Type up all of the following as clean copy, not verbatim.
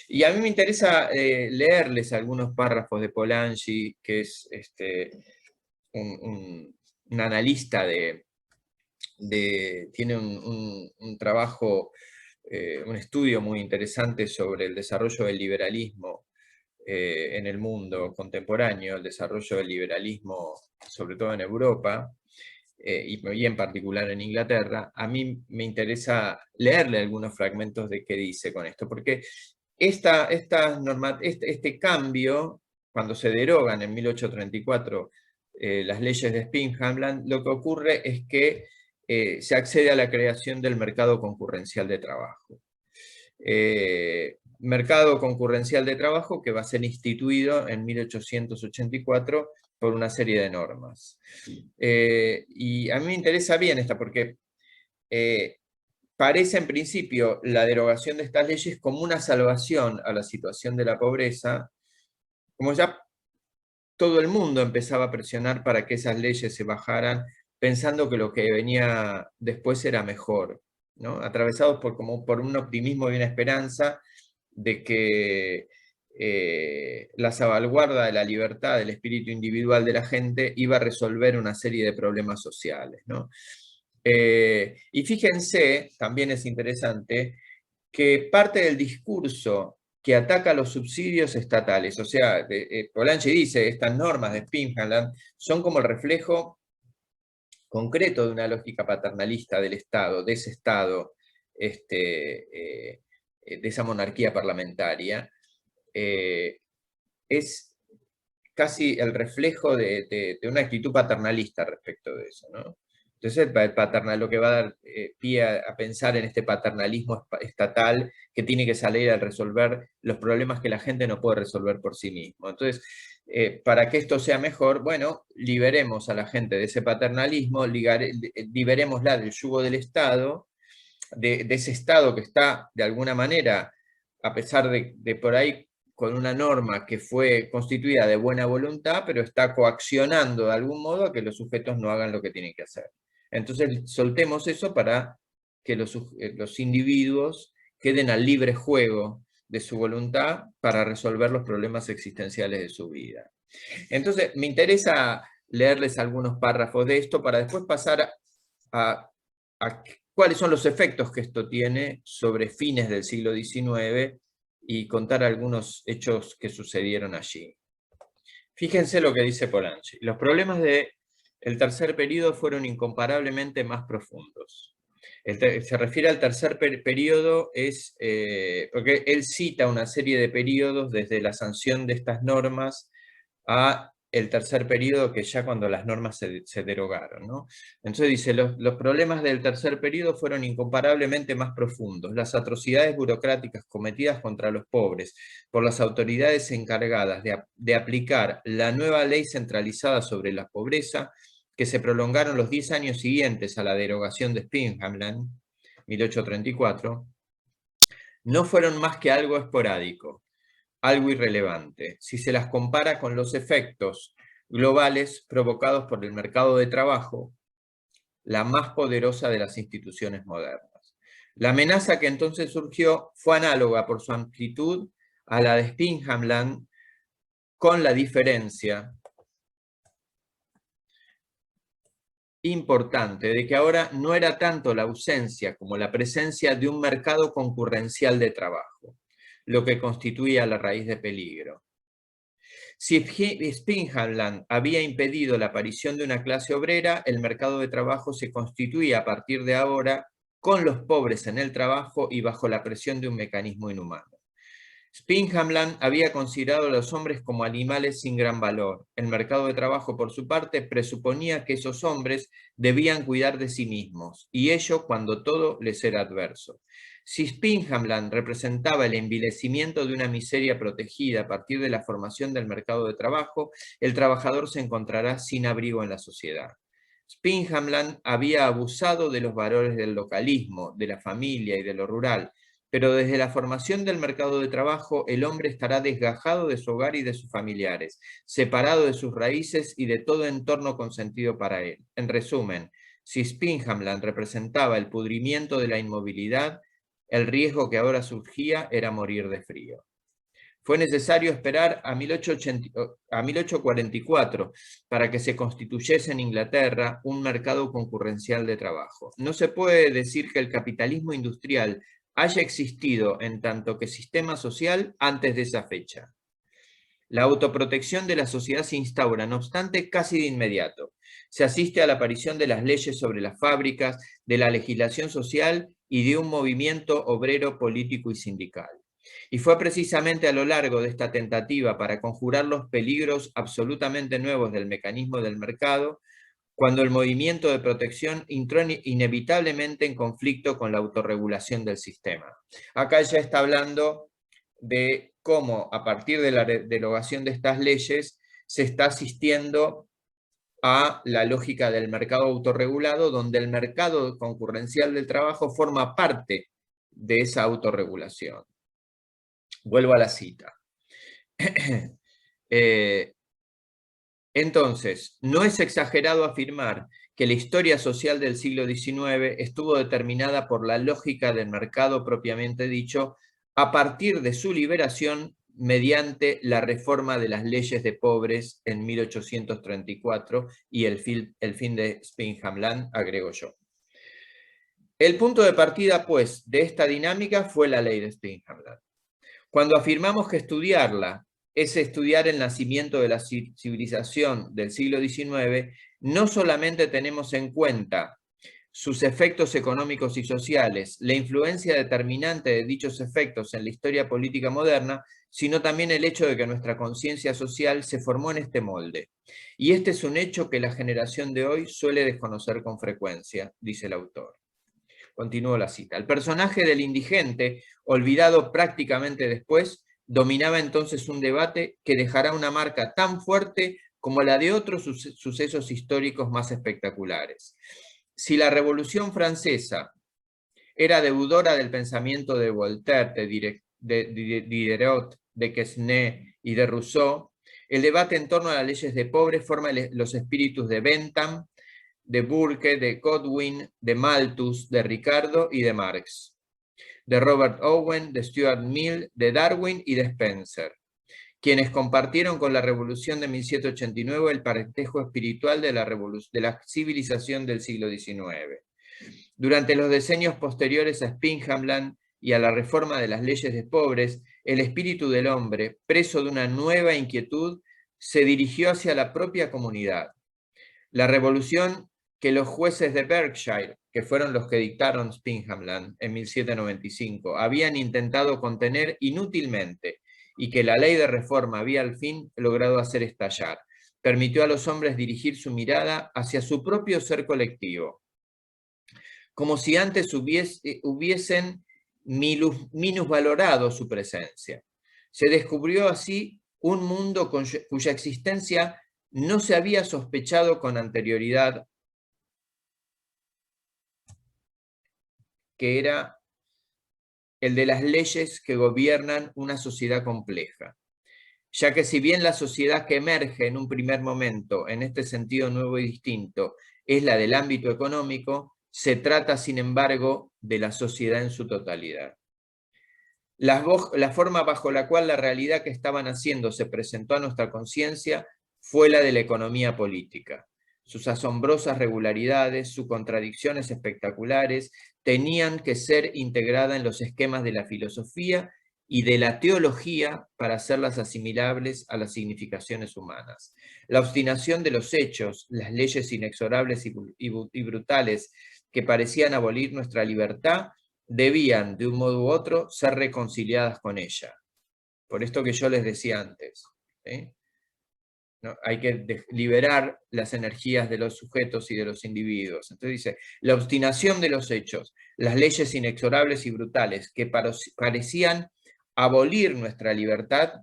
Y a mí me interesa leerles algunos párrafos de Polanyi, que es un, un analista tiene un trabajo, un estudio muy interesante sobre el desarrollo del liberalismo en el mundo contemporáneo, el desarrollo del liberalismo, sobre todo en Europa, y en particular en Inglaterra. A mí me interesa leerle algunos fragmentos de qué dice con esto, porque este cambio, cuando se derogan en 1834 las leyes de Spinhamland, lo que ocurre es que se accede a la creación del mercado concurrencial de trabajo. Mercado concurrencial de trabajo que va a ser instituido en 1884 por una serie de normas. Y a mí me interesa bien esta porque parece en principio la derogación de estas leyes como una salvación a la situación de la pobreza, como ya todo el mundo empezaba a presionar para que esas leyes se bajaran, pensando que lo que venía después era mejor, ¿no? Atravesados como por un optimismo y una esperanza de que la salvaguarda de la libertad, del espíritu individual de la gente, iba a resolver una serie de problemas sociales, ¿no? Y fíjense, también es interesante, que parte del discurso que ataca los subsidios estatales, o sea, Polanyi dice, estas normas de Spinhamland son como el reflejo concreto de una lógica paternalista del Estado, de ese Estado, de esa monarquía parlamentaria, es casi el reflejo de una actitud paternalista respecto de eso, ¿no? Entonces, lo que va a dar pie a pensar en este paternalismo estatal que tiene que salir a resolver los problemas que la gente no puede resolver por sí mismo. Entonces, para que esto sea mejor, bueno, liberemos a la gente de ese paternalismo, liberémosla del yugo del Estado, de ese Estado que está, de alguna manera, a pesar de por ahí con una norma que fue constituida de buena voluntad, pero está coaccionando de algún modo a que los sujetos no hagan lo que tienen que hacer. Entonces, soltemos eso para que los individuos queden al libre juego de su voluntad para resolver los problemas existenciales de su vida. Entonces, me interesa leerles algunos párrafos de esto para después pasar a cuáles son los efectos que esto tiene sobre fines del siglo XIX y contar algunos hechos que sucedieron allí. Fíjense lo que dice Polanyi. Los problemas del tercer periodo fueron incomparablemente más profundos. Se refiere al tercer periodo, porque él cita una serie de periodos desde la sanción de estas normas a el tercer periodo, que ya cuando las normas se derogaron, ¿no? Entonces dice, los problemas del tercer periodo fueron incomparablemente más profundos. Las atrocidades burocráticas cometidas contra los pobres por las autoridades encargadas de aplicar la nueva ley centralizada sobre la pobreza, que se prolongaron los 10 años siguientes a la derogación de Spinhamland, 1834, no fueron más que algo esporádico, algo irrelevante, si se las compara con los efectos globales provocados por el mercado de trabajo, la más poderosa de las instituciones modernas. La amenaza que entonces surgió fue análoga por su amplitud a la de Spinhamland, con la diferencia importante de que ahora no era tanto la ausencia como la presencia de un mercado concurrencial de trabajo, lo que constituía la raíz de peligro. Si Spinhamland había impedido la aparición de una clase obrera, el mercado de trabajo se constituía a partir de ahora con los pobres en el trabajo y bajo la presión de un mecanismo inhumano. Spinhamland había considerado a los hombres como animales sin gran valor. El mercado de trabajo, por su parte, presuponía que esos hombres debían cuidar de sí mismos, y ello cuando todo les era adverso. Si Spinhamland representaba el envilecimiento de una miseria protegida a partir de la formación del mercado de trabajo, el trabajador se encontrará sin abrigo en la sociedad. Spinhamland había abusado de los valores del localismo, de la familia y de lo rural, pero desde la formación del mercado de trabajo, el hombre estará desgajado de su hogar y de sus familiares, separado de sus raíces y de todo entorno consentido para él. En resumen, si Spinhamland representaba el pudrimiento de la inmovilidad, el riesgo que ahora surgía era morir de frío. Fue necesario esperar a 1844 para que se constituyese en Inglaterra un mercado concurrencial de trabajo. No se puede decir que el capitalismo industrial haya existido en tanto que sistema social antes de esa fecha. La autoprotección de la sociedad se instaura, no obstante, casi de inmediato. Se asiste a la aparición de las leyes sobre las fábricas, de la legislación social y de un movimiento obrero político y sindical. Y fue precisamente a lo largo de esta tentativa para conjurar los peligros absolutamente nuevos del mecanismo del mercado, cuando el movimiento de protección entró inevitablemente en conflicto con la autorregulación del sistema. Acá ya está hablando de cómo a partir de la derogación de estas leyes se está asistiendo a la lógica del mercado autorregulado, donde el mercado concurrencial del trabajo forma parte de esa autorregulación. Vuelvo a la cita. Entonces, no es exagerado afirmar que la historia social del siglo XIX estuvo determinada por la lógica del mercado propiamente dicho, a partir de su liberación mediante la reforma de las leyes de pobres en 1834 y el fin de Spinham Land, agrego yo. El punto de partida, pues, de esta dinámica fue la ley de Spinham Land. Cuando afirmamos que estudiarla es estudiar el nacimiento de la civilización del siglo XIX, no solamente tenemos en cuenta sus efectos económicos y sociales, la influencia determinante de dichos efectos en la historia política moderna, sino también el hecho de que nuestra conciencia social se formó en este molde. Y este es un hecho que la generación de hoy suele desconocer con frecuencia, dice el autor. Continúo la cita. El personaje del indigente, olvidado prácticamente después, dominaba entonces un debate que dejará una marca tan fuerte como la de otros sucesos históricos más espectaculares. Si la Revolución Francesa era deudora del pensamiento de Voltaire, de Diderot, de Quesnay y de Rousseau, el debate en torno a las leyes de pobres forma los espíritus de Bentham, de Burke, de Godwin, de Malthus, de Ricardo y de Marx, de Robert Owen, de Stuart Mill, de Darwin y de Spencer, quienes compartieron con la Revolución de 1789 el parentesco espiritual de la civilización del siglo XIX. Durante los decenios posteriores a Spinham Land y a la reforma de las leyes de pobres, el espíritu del hombre, preso de una nueva inquietud, se dirigió hacia la propia comunidad. La revolución que los jueces de Berkshire, que fueron los que dictaron Spinham Land en 1795, habían intentado contener inútilmente y que la ley de reforma había al fin logrado hacer estallar, permitió a los hombres dirigir su mirada hacia su propio ser colectivo, como si antes hubiesen minusvalorado su presencia. Se descubrió así un mundo cuya existencia no se había sospechado con anterioridad, que era el de las leyes que gobiernan una sociedad compleja. Ya que si bien la sociedad que emerge en un primer momento, en este sentido nuevo y distinto, es la del ámbito económico, se trata, sin embargo, de la sociedad en su totalidad. La forma bajo la cual la realidad que estaban haciendo se presentó a nuestra conciencia fue la de la economía política. Sus asombrosas regularidades, sus contradicciones espectaculares, tenían que ser integradas en los esquemas de la filosofía y de la teología para hacerlas asimilables a las significaciones humanas. La obstinación de los hechos, las leyes inexorables y brutales que parecían abolir nuestra libertad, debían, de un modo u otro, ser reconciliadas con ella. Por esto que yo les decía antes, ¿sí? ¿No? Hay que liberar las energías de los sujetos y de los individuos. Entonces dice, la obstinación de los hechos, las leyes inexorables y brutales que parecían abolir nuestra libertad,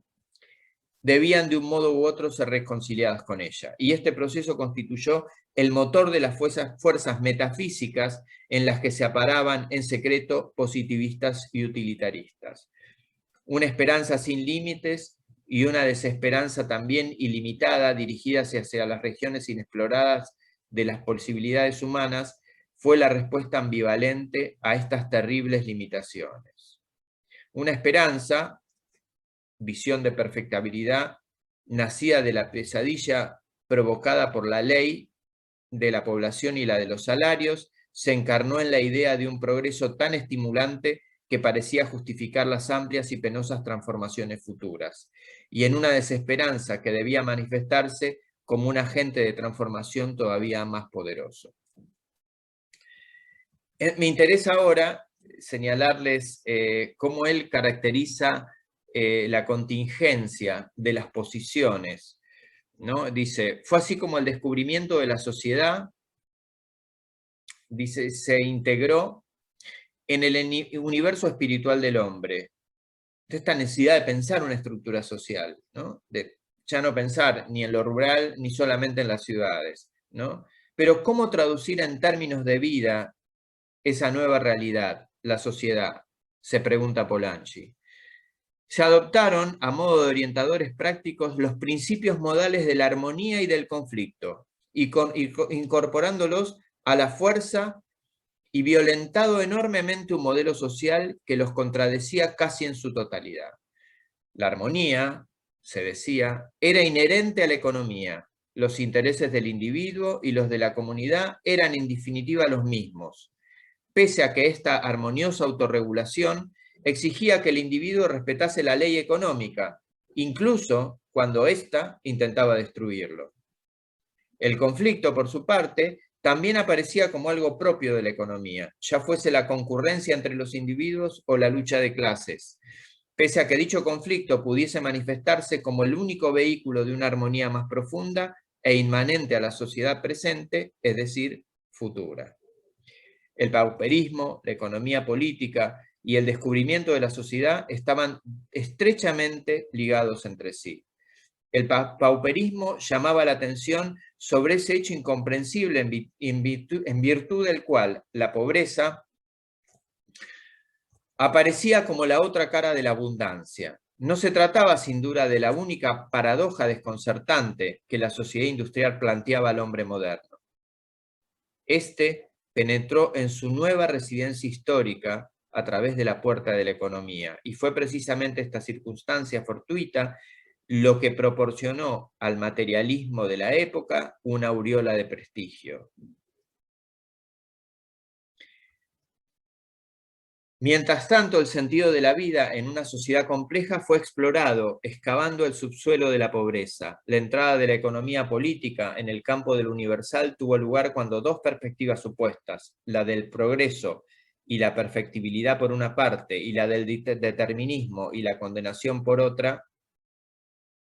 debían de un modo u otro ser reconciliadas con ella. Y este proceso constituyó el motor de las fuerzas metafísicas en las que se aparaban en secreto positivistas y utilitaristas. Una esperanza sin límites y una desesperanza también ilimitada dirigidas hacia las regiones inexploradas de las posibilidades humanas fue la respuesta ambivalente a estas terribles limitaciones. Una esperanza visión de perfectibilidad, nacida de la pesadilla provocada por la ley de la población y la de los salarios, se encarnó en la idea de un progreso tan estimulante que parecía justificar las amplias y penosas transformaciones futuras, y en una desesperanza que debía manifestarse como un agente de transformación todavía más poderoso. Me interesa ahora señalarles cómo él caracteriza la contingencia de las posiciones, ¿no? Dice, fue así como el descubrimiento de la sociedad, dice, se integró en el universo espiritual del hombre. Esta necesidad de pensar una estructura social, ¿no? De ya no pensar ni en lo rural ni solamente en las ciudades, ¿no? Pero ¿cómo traducir en términos de vida esa nueva realidad, la sociedad? Se pregunta Polanyi. Se adoptaron, a modo de orientadores prácticos, los principios modales de la armonía y del conflicto, incorporándolos a la fuerza y violentado enormemente un modelo social que los contradecía casi en su totalidad. La armonía, se decía, era inherente a la economía. Los intereses del individuo y los de la comunidad eran en definitiva los mismos, pese a que esta armoniosa autorregulación exigía que el individuo respetase la ley económica, incluso cuando ésta intentaba destruirlo. El conflicto, por su parte, también aparecía como algo propio de la economía, ya fuese la concurrencia entre los individuos o la lucha de clases, pese a que dicho conflicto pudiese manifestarse como el único vehículo de una armonía más profunda e inmanente a la sociedad presente, es decir, futura. El pauperismo, la economía política y el descubrimiento de la sociedad estaban estrechamente ligados entre sí. El pauperismo llamaba la atención sobre ese hecho incomprensible en virtud del cual la pobreza aparecía como la otra cara de la abundancia. No se trataba sin duda de la única paradoja desconcertante que la sociedad industrial planteaba al hombre moderno. Este penetró en su nueva residencia histórica a través de la puerta de la economía, y fue precisamente esta circunstancia fortuita lo que proporcionó al materialismo de la época una aureola de prestigio. Mientras tanto, el sentido de la vida en una sociedad compleja fue explorado, excavando el subsuelo de la pobreza. La entrada de la economía política en el campo del universal tuvo lugar cuando dos perspectivas opuestas, la del progreso y la perfectibilidad por una parte, y la del determinismo y la condenación por otra,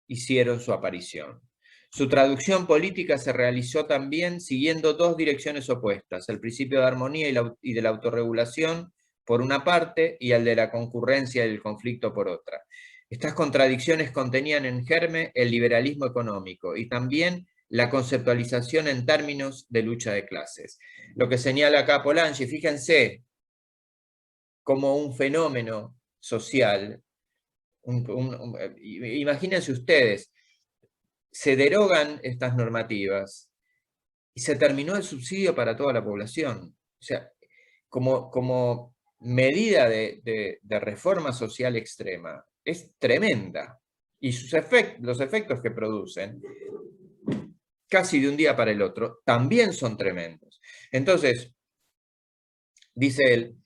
hicieron su aparición. Su traducción política se realizó también siguiendo dos direcciones opuestas, el principio de armonía y de la autorregulación por una parte y el de la concurrencia y el conflicto por otra. Estas contradicciones contenían en germen el liberalismo económico y también la conceptualización en términos de lucha de clases. Lo que señala acá Polanyi, fíjense como un fenómeno social, imagínense ustedes, se derogan estas normativas y se terminó el subsidio para toda la población. O sea, como medida de reforma social extrema, es tremenda. Y los efectos que producen, casi de un día para el otro, también son tremendos. Entonces, dice él,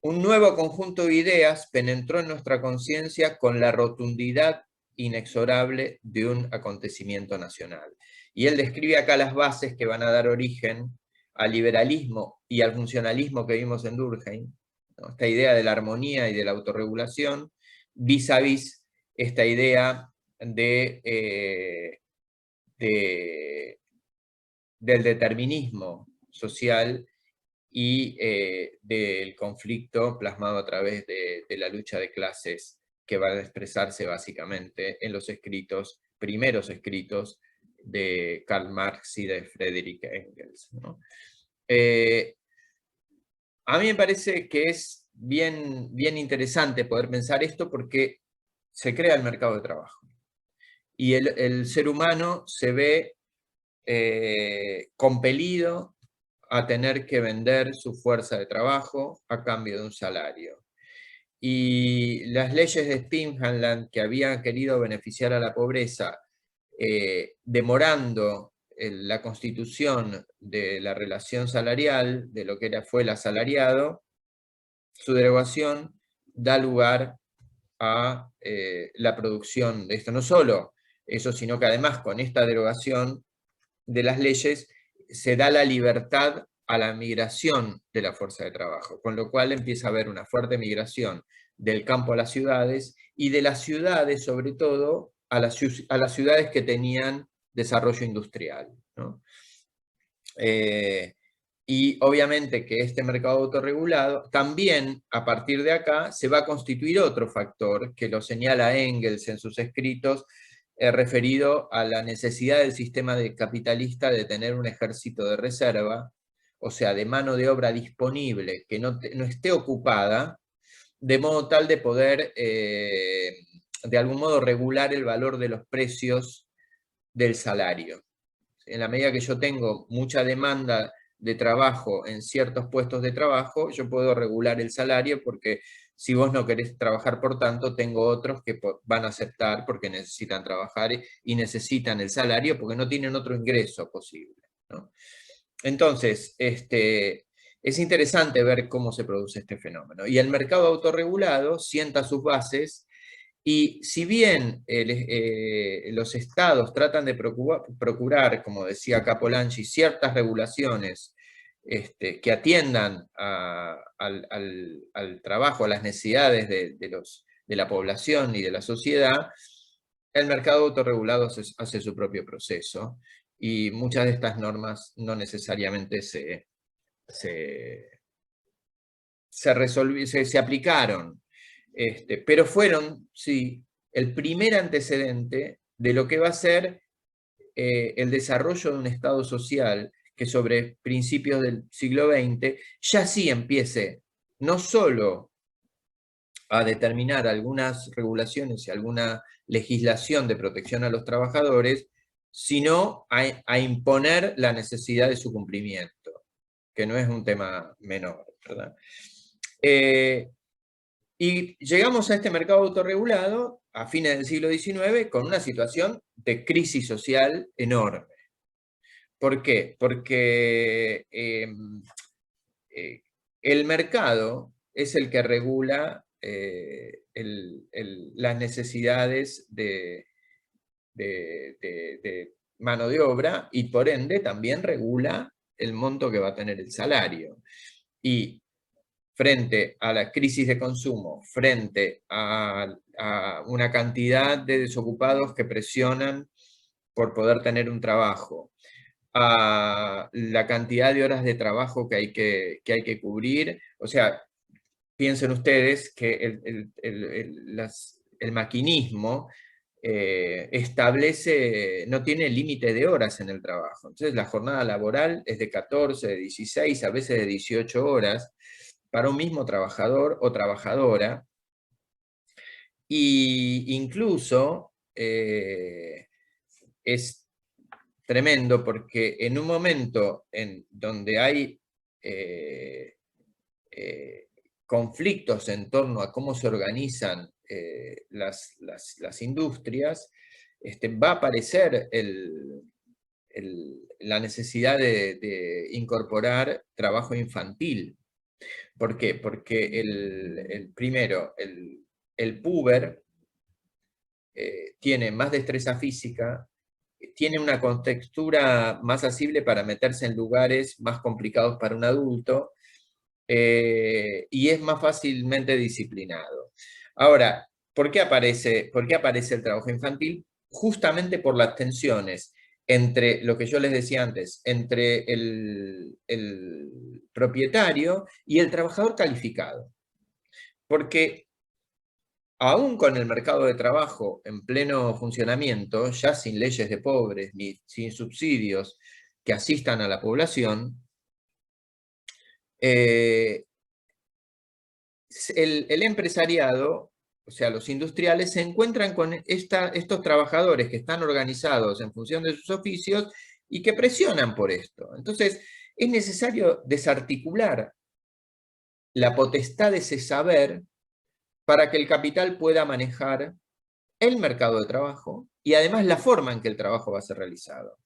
un nuevo conjunto de ideas penetró en nuestra conciencia con la rotundidad inexorable de un acontecimiento nacional. Y él describe acá las bases que van a dar origen al liberalismo y al funcionalismo que vimos en Durkheim, ¿no? Esta idea de la armonía y de la autorregulación, vis a vis esta idea del determinismo social y del conflicto plasmado a través de la lucha de clases, que va a expresarse básicamente en los primeros escritos de Karl Marx y de Friedrich Engels, ¿no? A mí me parece que es bien interesante poder pensar esto porque se crea el mercado de trabajo y el ser humano se ve compelido a tener que vender su fuerza de trabajo a cambio de un salario. y las leyes de Spinhamland, que habían querido beneficiar a la pobreza, demorando la constitución de la relación salarial, de lo que fue el asalariado, su derogación da lugar a la producción de esto. No solo eso, sino que además con esta derogación de las leyes se da la libertad a la migración de la fuerza de trabajo, con lo cual empieza a haber una fuerte migración del campo a las ciudades, y de las ciudades, sobre todo, a las ciudades que tenían desarrollo industrial, ¿no? Y obviamente que este mercado autorregulado, también a partir de acá se va a constituir otro factor, que lo señala Engels en sus escritos, referido a la necesidad del sistema capitalista de tener un ejército de reserva, o sea, de mano de obra disponible, que no esté ocupada, de modo tal de poder, de algún modo, regular el valor de los precios del salario. En la medida que yo tengo mucha demanda de trabajo en ciertos puestos de trabajo, yo puedo regular el salario, porque si vos no querés trabajar por tanto, tengo otros que van a aceptar porque necesitan trabajar y necesitan el salario porque no tienen otro ingreso posible, ¿no? Entonces, es interesante ver cómo se produce este fenómeno. Y el mercado autorregulado sienta sus bases, y si bien los estados tratan de procurar, como decía Capolanchi, ciertas regulaciones que atiendan al trabajo, a las necesidades de la población y de la sociedad, el mercado autorregulado hace su propio proceso, y muchas de estas normas no necesariamente se aplicaron. Pero fueron, sí, el primer antecedente de lo que va a ser el desarrollo de un Estado social que sobre principios del siglo XX ya sí empiece no solo a determinar algunas regulaciones y alguna legislación de protección a los trabajadores, sino a imponer la necesidad de su cumplimiento, que no es un tema menor, ¿verdad? Y llegamos a este mercado autorregulado a fines del siglo XIX con una situación de crisis social enorme. ¿Por qué? Porque el mercado es el que regula las necesidades de mano de obra, y por ende también regula el monto que va a tener el salario. Y frente a la crisis de consumo, frente a una cantidad de desocupados que presionan por poder tener un trabajo, a la cantidad de horas de trabajo que hay que cubrir, o sea, piensen ustedes que el maquinismo no tiene límite de horas en el trabajo. Entonces la jornada laboral es de 14, de 16, a veces de 18 horas, para un mismo trabajador o trabajadora, y incluso es tremendo porque en un momento en donde hay conflictos en torno a cómo se organizan las industrias, va a aparecer la necesidad de incorporar trabajo infantil. ¿Por qué? Porque primero, el puber tiene más destreza física, tiene una contextura más asible para meterse en lugares más complicados para un adulto, y es más fácilmente disciplinado. Ahora, ¿por qué aparece el trabajo infantil? Justamente por las tensiones entre lo que yo les decía antes, entre el propietario y el trabajador calificado. Porque aún con el mercado de trabajo en pleno funcionamiento, ya sin leyes de pobres ni sin subsidios que asistan a la población, el empresariado, o sea, los industriales, se encuentran con estos trabajadores que están organizados en función de sus oficios y que presionan por esto. Entonces, es necesario desarticular la potestad de ese saber para que el capital pueda manejar el mercado de trabajo y además la forma en que el trabajo va a ser realizado.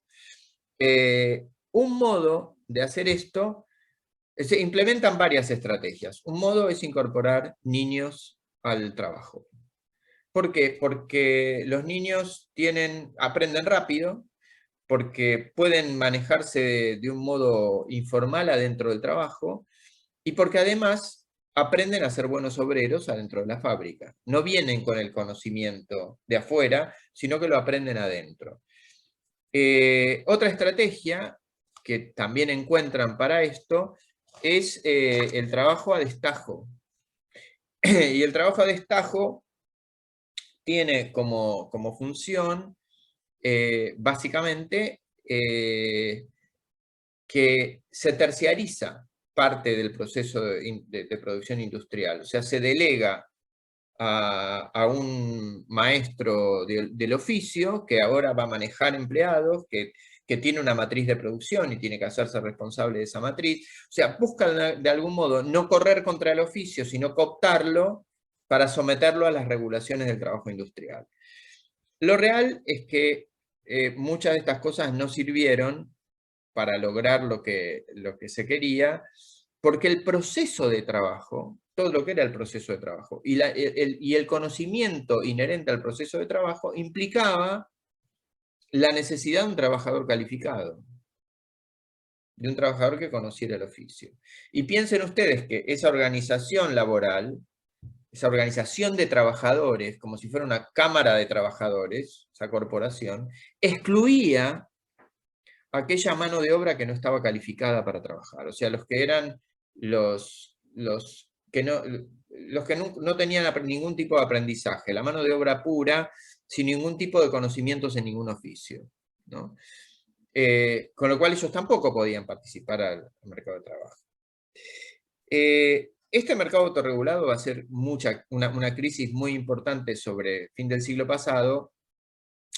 Un modo de hacer esto, se implementan varias estrategias. Un modo es incorporar niños al trabajo. ¿Por qué? Porque los niños aprenden rápido, porque pueden manejarse de un modo informal adentro del trabajo, y porque además aprenden a ser buenos obreros adentro de la fábrica. No vienen con el conocimiento de afuera, sino que lo aprenden adentro. Otra estrategia que también encuentran para esto es el trabajo a destajo. Y el trabajo a destajo tiene como función, básicamente, que se terciariza parte del proceso de producción industrial. O sea, se delega a un maestro del oficio que ahora va a manejar empleados, que tiene una matriz de producción y tiene que hacerse responsable de esa matriz. O sea, buscan de algún modo no correr contra el oficio, sino cooptarlo para someterlo a las regulaciones del trabajo industrial. Lo real es que muchas de estas cosas no sirvieron para lograr lo que se quería, porque el proceso de trabajo, todo lo que era el proceso de trabajo, y el conocimiento inherente al proceso de trabajo implicaba la necesidad de un trabajador calificado, de un trabajador que conociera el oficio. Y piensen ustedes que esa organización laboral, esa organización de trabajadores, como si fuera una cámara de trabajadores, esa corporación, excluía aquella mano de obra que no estaba calificada para trabajar. O sea, los que eran los que no tenían ningún tipo de aprendizaje, la mano de obra pura, sin ningún tipo de conocimientos en ningún oficio, ¿no? Con lo cual ellos tampoco podían participar al mercado de trabajo. Este mercado autorregulado va a ser una crisis muy importante sobre fin del siglo pasado,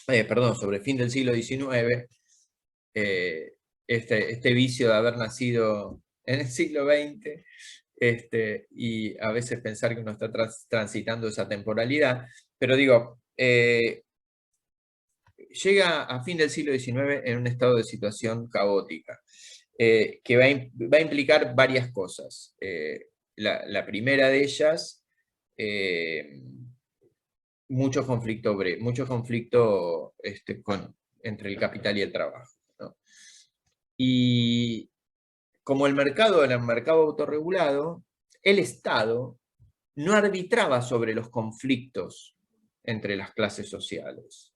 sobre fin del siglo XIX, este vicio de haber nacido en el siglo XX, y a veces pensar que uno está transitando esa temporalidad, pero digo, llega a fin del siglo XIX en un estado de situación caótica, que va a implicar varias cosas. La primera de ellas, mucho conflicto entre el capital y el trabajo, ¿no? Y como el mercado era un mercado autorregulado, el Estado no arbitraba sobre los conflictos entre las clases sociales.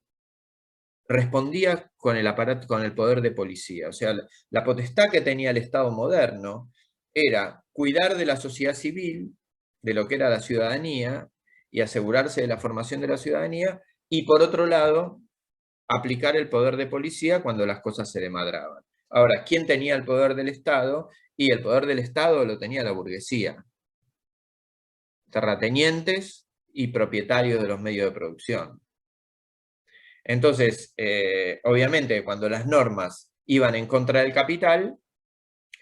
Respondía con el poder de policía. O sea, la potestad que tenía el Estado moderno era cuidar de la sociedad civil, de lo que era la ciudadanía, y asegurarse de la formación de la ciudadanía, y por otro lado, aplicar el poder de policía cuando las cosas se desmadraban. Ahora, ¿quién tenía el poder del Estado? Y el poder del Estado lo tenía la burguesía. Terratenientes y propietarios de los medios de producción. Entonces, obviamente, cuando las normas iban en contra del capital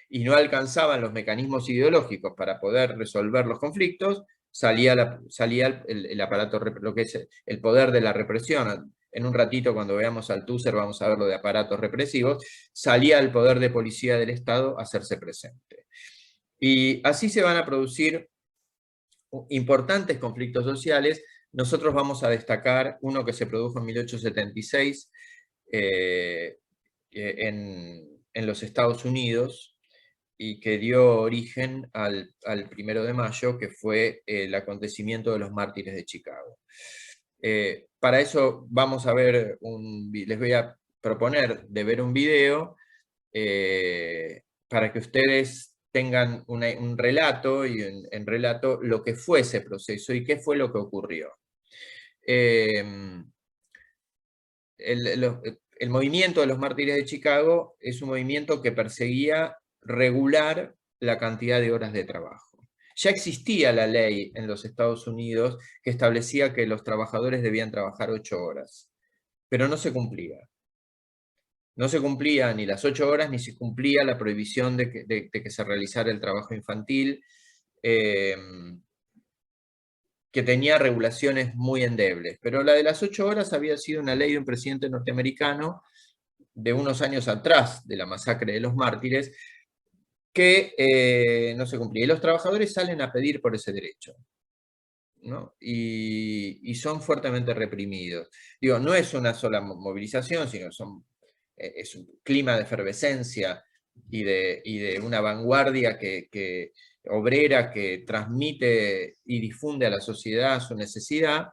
y no alcanzaban los mecanismos ideológicos para poder resolver los conflictos, salía el aparato, lo que es el poder de la represión. En un ratito, cuando veamos al Althusser, vamos a ver lo de aparatos represivos. Salía el poder de policía del Estado a hacerse presente. Y así se van a producir importantes conflictos sociales. Nosotros vamos a destacar uno que se produjo en 1876 en los Estados Unidos, y que dio origen al 1 de mayo, que fue el acontecimiento de los mártires de Chicago. Para eso vamos a ver les voy a proponer de ver un video para que ustedes tengan un relato, y en relato lo que fue ese proceso y qué fue lo que ocurrió. El movimiento de los mártires de Chicago es un movimiento que perseguía regular la cantidad de horas de trabajo. Ya existía la ley en los Estados Unidos que establecía que los trabajadores debían trabajar 8 horas, pero no se cumplía. No se cumplía ni las 8 horas, ni se cumplía la prohibición de que se realizara el trabajo infantil, que que tenía regulaciones muy endebles. Pero la de las 8 horas había sido una ley de un presidente norteamericano de unos años atrás de la masacre de los mártires, que no se cumplía. Y los trabajadores salen a pedir por ese derecho, ¿no? Y son fuertemente reprimidos. Digo, no es una sola movilización, sino es un clima de efervescencia y de una vanguardia obrera que transmite y difunde a la sociedad su necesidad.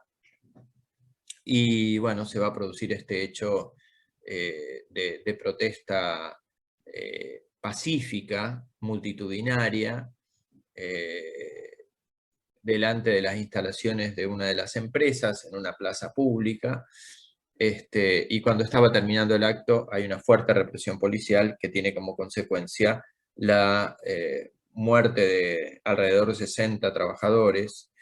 Y bueno, se va a producir este hecho de protesta pacífica, multitudinaria, delante de las instalaciones de una de las empresas, en una plaza pública, y cuando estaba terminando el acto hay una fuerte represión policial que tiene como consecuencia la muerte de alrededor de 60 trabajadores,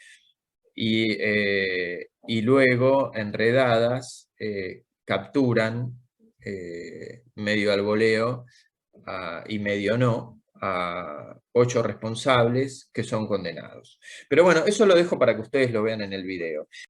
y luego, enredadas, capturan, medio al voleo y medio no, a 8 responsables que son condenados. Pero bueno, eso lo dejo para que ustedes lo vean en el video.